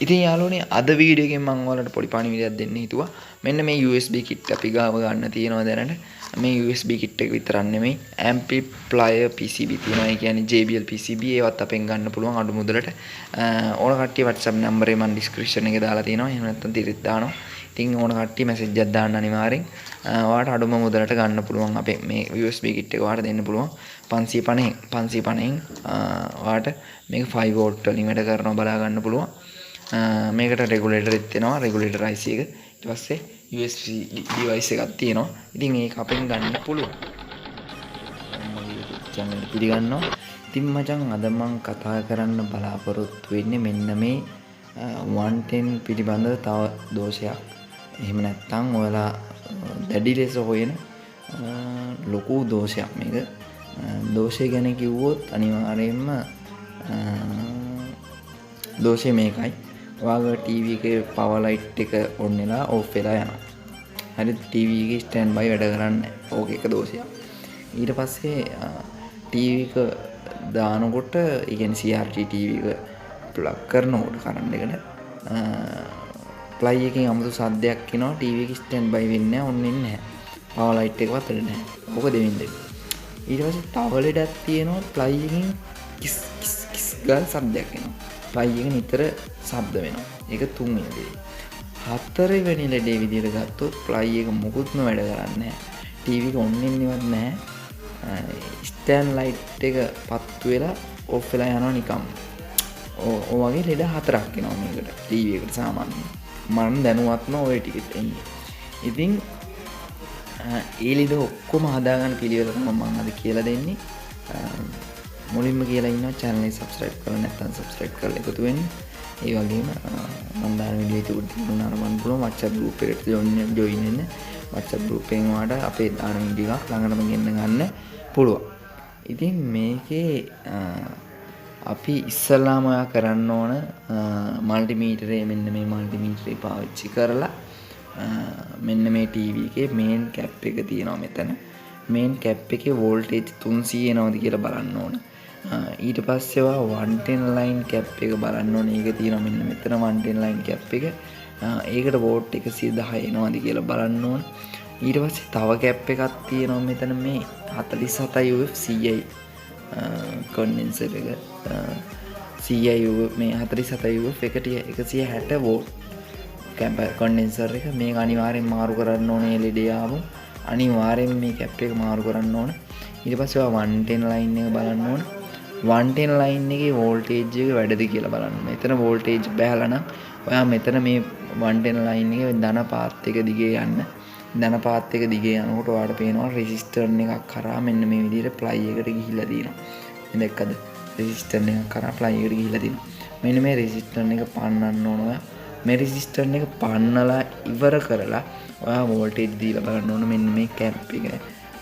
ඉතින් යාළුවනේ අද වීඩියෝ එකෙන් මම ඔයාලට පොඩි පණිවිඩයක් දෙන්න හිතුවා. මෙන්න මේ USB kit අපි ගාව ගන්න තියෙනවා දැනට. මේ USB kit එක විතරක් නෙමෙයි amplifier PCB තියෙනවා. ඒ කියන්නේ JBL PCB ඒවත් අපෙන් ගන්න පුළුවන් අඩු මුදලට. ඕන කට්ටිය WhatsApp නම්බරේ මම description එකේ දාලා තියෙනවා. එහෙම නැත්නම් තිරිත් දානවා. ඉතින් ඕන කට්ටිය message එකක් දාන්න අනිවාර්යෙන්. ඔයාලට අඩුම මුදලට ගන්න පුළුවන් අපේ මේ USB kit එක ඔයාලට දෙන්න පුළුවන් 550න් ඔයාලට මේක 5 volt වලින් වැඩ කරනවා බලා ගන්න පුළුවන්. මේකට රෙගුලේටර් එකක් තියෙනවා රෙගුලේටර් IC එක. ඊට පස්සේ USB device එකක් තියෙනවා. ඉතින් ඒක අපෙන් ගන්න පුළුවන්. channel එක පිළිගන්නවා. ඉතින් මචං අද මම කතා කරන්න බලාපොරොත්තු වෙන්නේ මෙන්න මේ 110 පිළිබඳව තව දෝෂයක්. එහෙම නැත්නම් ඔයාලා දැඩි ලෙස හොයන ලොකු දෝෂයක් මේක. දෝෂය ගැන කිව්වොත් අනිවාර්යයෙන්ම දෝෂය මේකයි. ඔයාගේ TV එකේ power light එක on වෙලා off වෙලා යනවා. හරිද? TV එකේ stand by වැඩ කරන්නේ නැහැ. ඕක එක දෝෂයක්. ඊට පස්සේ TV එක දානකොට ඒ කියන්නේ CRT TV එක plug කරනකොට කරන්ට් එකට play එකකින් අමුතු සද්දයක් එනවා. TV එක stand by වෙන්නේ නැහැ, on වෙන්නේ නැහැ. power light එකවත් වැඩ නැහැ. ඕක දෙමින් දෙන්න. ඊට පස්සේ තව ලෙඩක් තියෙනවා play එකකින් කිස් කිස් කිස් ගාන සද්දයක් එනවා. play එක නිතර ශබ්ද වෙනවා. ඒක තුන්වෙනි දේ. හතරවෙනි ලෙඩේ විදිහට ගත්තොත් play එක මොකුත්ම වැඩ කරන්නේ නැහැ. TV එක on වෙන්නේවත් නැහැ. stand light එක පත්තු වෙලා off වෙලා යනවා නිකම්. ඔය වගේ ලෙඩ හතරක් එනවා මේකට. TV එකට සාමාන්‍යයෙන්. මම දැනුවත්ම ওই ටිකෙත් එන්නේ. ඉතින් ඒ ලෙඩ ඔක්කොම හදාගන්න පිළිවෙල තමයි මම අද කියලා දෙන්නේ. මුලින්ම කියලා ඉන්නවා channel එක subscribe කරලා නැත්නම් subscribe කරලා එකතු වෙන්න. ඒ වගේම මම දාන වීඩියෝ එක උඩින් අරන් පුළුවන් WhatsApp group එකට join වෙන්න. WhatsApp group එකෙන් ඔයාලට අපේ දාන වීඩියෝ එකක් ළඟටම ගෙන්න ගන්න පුළුවන්. ඉතින් මේකේ අපි ඉස්සල්ලාම ඔයා කරන්න ඕන මල්ටිමීටරේ මෙන්න මේ මල්ටිමීටරේ පාවිච්චි කරලා මෙන්න මේ TV එකේ main cap එක තියෙනවා මෙතන. main cap එකේ voltage 300 එනවද කියලා බලන්න ඕන. ඊට පස්සේ ඔයා 110 line cap එක බලන්න ඕනේ. ඒක තියෙනවා මෙන්න මෙතන 110 line cap එක. ඒකට volt 110 එනවද කියලා බලන්න ඕන. ඊට පස්සේ තව cap එකක් තියෙනවා මෙතන මේ 47 UF CI condenser එක. CI UF මේ 47 UF එකට 160 volt cap condenser එක. මේක අනිවාර්යෙන් මාරු කරන්න ඕනේ LED ආවම. අනිවාර්යෙන් මේ cap එක මාරු කරන්න ඕන. ඊට පස්සේ ඔයා 110 line එක බලන්න ඕන. 110 line එකේ voltage එක වැඩද කියලා බලන්න. මෙතන voltage බැලලා නම් ඔයා මෙතන මේ 110 line එකේ ධන පාත් එක දිගේ යන්න. ධන පාත් එක දිගේ යනකොට ඔයාලට පේනවා resistor එකක් කරා මෙන්න මේ විදිහට play එකට ගිහිල්ලා තියෙනවා. මේ දැක්කද? resistor එකක් කරා play එකට ගිහිල්ලා තියෙනවා. මෙන්න මේ resistor එක පන්නන්න ඕන ඔයා. මේ resistor එක පන්නලා ඉවර කරලා ඔයා voltage දීලා බලන්න ඕන මෙන්න මේ cap එකේ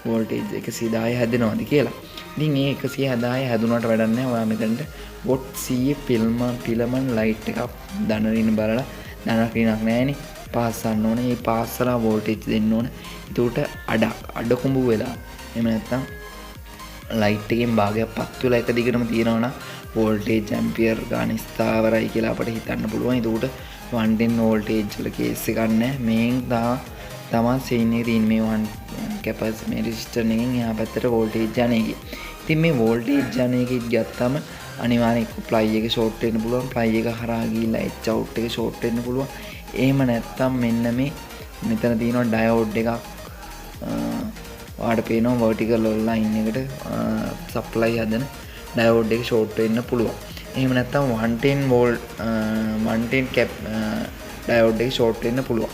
voltage 110 හැදෙනවද කියලා. ඉතින් මේ 110 හැදුනට වැඩක් නැහැ. ඔයා මෙතනට watt 100 පිලමන් light එකක් දන රින බලලා දන රිනක් නැහැනේ. පාස්සන්න ඕනේ. මේ පාස්සලා voltage දෙන්න ඕනේ. ඒකට අඩ කුඹු වෙලා එහෙම නැත්නම් light එකෙන් භාගයක් පත් වෙලා එක දිගටම තියෙනවා නම් voltage ampere ගාන ස්ථාවරයි කියලා අපිට හිතන්න පුළුවන්. ඒකට 110 voltage වල කේස් එකක් නැහැ. මේන් තමයි සීන් එකේ තියෙන මේ 1 capacity මේ resistor එකෙන් එහා පැත්තට voltage යන එක. ඉතින් මේ voltage යන එකෙත් ගත්තම අනිවාර්යෙන් play එක short වෙන්න පුළුවන්. play එක හරහා ගිහිල්ලා H out එක short වෙන්න පුළුවන්. එහෙම නැත්තම් මෙන්න මේ මෙතන තියෙනවා diode එකක්. ඔයාලට පේනවා vertical line එකට supply හදන diode එක short වෙන්න පුළුවන්. එහෙම නැත්තම් 110 volt 110 cap diode එක short වෙන්න පුළුවන්.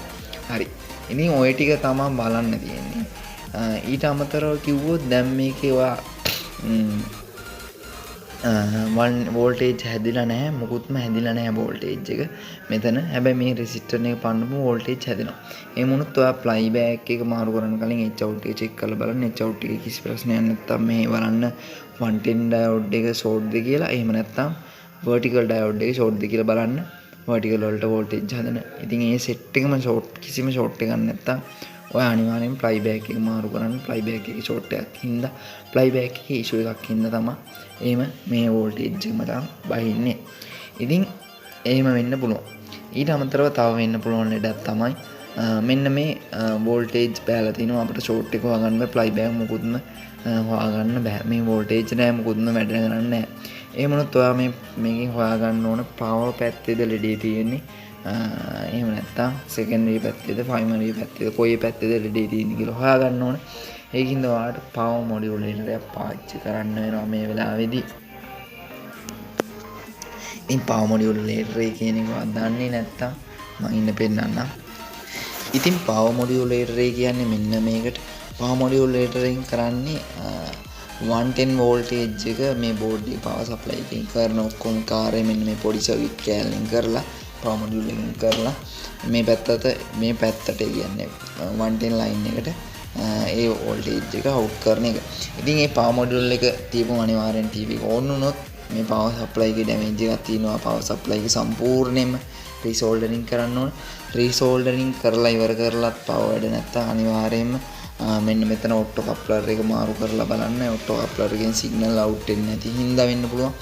හරි. ඉතින් ඔය ටික තමයි බලන්න තියෙන්නේ. ඊට අමතරව කිව්වොත් දැන් මේකේ ඔයා 1 voltage හැදිලා නැහැ. මොකුත්ම හැදිලා නැහැ voltage එක. මෙතන හැබැයි මේ resistor එක පන්නපු voltage හැදෙනවා. ඒ වුණොත් ඔයා play back එක මාරු කරන්න කලින් H out එක check කරලා බලන්න. H out එකේ කිසි ප්‍රශ්නයක් නැත්තම් මේ බලන්න 110 diode එක short ද කියලා. එහෙම නැත්තම් vertical diode එක short ද කියලා බලන්න. vertical වලට voltage හදන. ඉතින් ඒ set එකම short කිසිම short එකක් නැත්තම් ඔය අනිවාර්යෙන් playback එක මාරු කරන්න. playback එකේ short එකක් හින්දා playback එකේ issue එකක් හින්දා තමයි එහෙම මේ voltage එක මට බහින්නේ. ඉතින් එහෙම වෙන්න පුළුවන්. ඊට අමතරව තව වෙන්න පුළුවන් ලෙඩක් තමයි මෙන්න මේ වෝල්ටේජ් පෑලා තිනවා අපිට ෂෝට් එක හොයාගන්න ප්ලයි බෑග් මොකුත්ම හොයාගන්න බෑ. මේ වෝල්ටේජ් නෑ මොකුත්ම වැඩ කරන්නේ නෑ. එහෙම වුණොත් ඔයා මේකෙන් හොයාගන්න ඕන පවර් පැත්තේද ලෙඩේ තියෙන්නේ. එහෙම නැත්නම් සෙකන්ඩරි පැත්තේද ප්‍රයිමරි පැත්තේද කොයි පැත්තේද ලෙඩේ තියෙන්නේ කියලා හොයාගන්න ඕන. ඒකින්ද ඔයාලට පවර් මොඩියුලේටරයක් පාවිච්චි කරන්න වෙනවා මේ වෙලාවේදී. ඉතින් පවර් මොඩියුලේටරේ කියන එක දන්නේ නැත්නම් මම ඉන්න පෙන්නන්නම්. ඉතින් පවර් මොඩියුලේටරේ කියන්නේ මෙන්න මේකට. පවර් මොඩියුලේටරෙන් කරන්නේ 110 වෝල්ටේජ් එක මේ බෝඩ් එකේ පවර් සප්ලයි එකකින් කරන ඔක්කොම කාර්යය මෙන්න මේ පොඩි සර්කිට් කෑල්ලෙන් කරලා පවර් මොඩියුල් එකකින් කරලා මේ පැත්තට කියන්නේ 110 ලයින් එකට ඒ වෝල්ටේජ් එක අවුට් කරන එක. ඉතින් මේ පවර් මොඩියුල් එක තියපුවම අනිවාර්යෙන් ටීවී එක ඕන් වුණොත් මේ පවර් සප්ලයි එකේ ඩැමේජ් එකක් තියෙනවා. පවර් සප්ලයි එක සම්පූර්ණයෙන්ම රීසෝල්ඩරින් කරන්න ඕන. රීසෝල්ඩරින් කරලා ඉවර කරලත් පවර් වැඩ නැත්තම් අනිවාර්යයෙන්ම මෙන්න මෙතන ඔට්ටෝ කප්ලර් එක මාරු කරලා බලන්න. ඔට්ටෝ කප්ලර් එකෙන් සිග්නල් අවුට් වෙන්නේ නැති හින්දා වෙන්න පුළුවන්.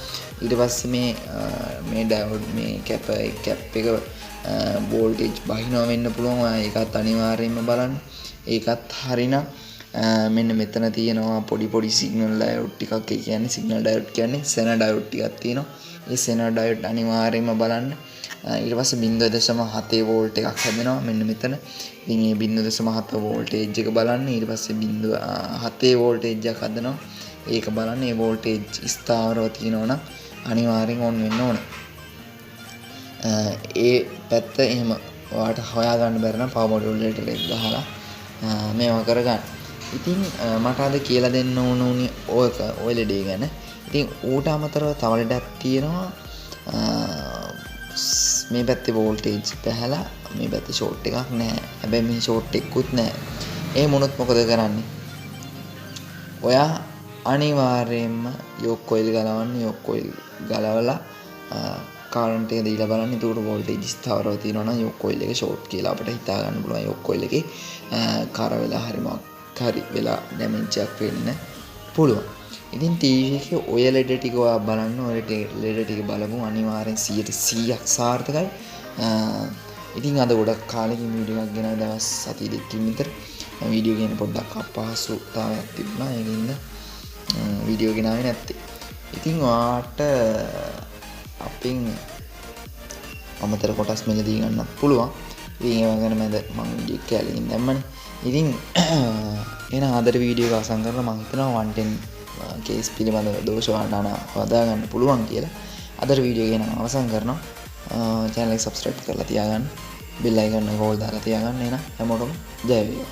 ඊට පස්සේ මේ ඩයෝඩ් මේ කැප් එක වෝල්ටේජ් බහිනවා වෙන්න පුළුවන්. ඒකත් අනිවාර්යයෙන්ම බලන්න. ඒකත් හරිනම් මෙන්න මෙතන තියෙනවා පොඩි සිග්නල් ඩයෝඩ් ටිකක්. ඒ කියන්නේ සිග්නල් ඩයෝඩ් කියන්නේ සෙන ඩයෝඩ් ටිකක් තියෙනවා. ඒ සෙන ඩයෝඩ් අනිවාර්යයෙන්ම බලන්න. ඊට පස්සේ 0.7 වෝල්ට් එකක් හැදෙනවා මෙන්න මෙතන. ඉතින් මේ 0.7 වෝල්ටේජ් එක බලන්න. ඊට පස්සේ 0.7 වෝල්ටේජ් එකක් හදනවා. ඒක බලන්න. මේ වෝල්ටේජ් ස්ථාවරව තියෙනවා නම් අනිවාර්යෙන් ඔන් වෙන්න ඕන. ඒ පැත්ත එහෙම ඔයාලට හොයාගන්න බැරි නම් පවර් මොඩියුලේටර් එක ගහලා මේවා කරගන්න. ඉතින් මට අද කියලා දෙන්න ඕන උනේ ඔය ලෙඩේ ගැන. ඉතින් ඌට අමතරව තව ලෙඩක් තියෙනවා. මේ පැත්තේ වෝල්ටේජ් පහලා මේ පැත්තේ ෂෝට් එකක් නැහැ. හැබැයි මේ ෂෝට් එකකුත් නැහැ. ඒ මොනොත් මොකද කරන්නේ? ඔයා අනිවාර්යයෙන්ම යොක් කොයිල් ගලවන්න. යොක් කොයිල් ගලවලා කරන්ට් එක දීලා බලන්න. ඒකට වෝල්ටේජ් ස්ථාවරව තියෙනවා නම් යොක් කොයිල් එක ෂෝට් කියලා අපිට හිතා ගන්න පුළුවන්. යොක් කොයිල් එකේ කර වෙලා හරි වෙලා ඩැමේජ් එකක් වෙන්න පුළුවන්. ඉතින් ටීවී එකේ ඔය ලෙඩ ටික ඔයා බලන්න. ඔය ලෙඩ ටික බලමු අනිවාර්යෙන් 100% සාර්ථකයි. ඉතින් අද ගොඩක් කාලෙකින් වීඩියෝ එකක් ගෙනාවා. දවස් සති දෙකකින් විතර වීඩියෝ ගෙන පොඩ්ඩක් අපහසුතාවයක් තිබුණා. ඒකින්ද වීඩියෝ ගෙනාවේ නැත්තේ. ඉතින් ඔයාට අපින් අමතර කොටස් මෙලදී ගන්නත් පුළුවන්. ඉතින් ඒවා ගැන මම වීඩියෝ කැලකින් දැම්මනේ. ඉතින් එන ආදර වීඩියෝ එක අසං කරලා මම හිතනවා 110 කේස් පිළිබඳව දෝෂ වර්ණන හදා ගන්න පුළුවන් කියලා. අදට වීඩියෝ එක නම් අවසන් කරනවා. channel එක subscribe කරලා තියාගන්න. bell icon එක ඕල් දාලා තියාගන්න. එහෙනම් හැමෝටම ජය වේවා.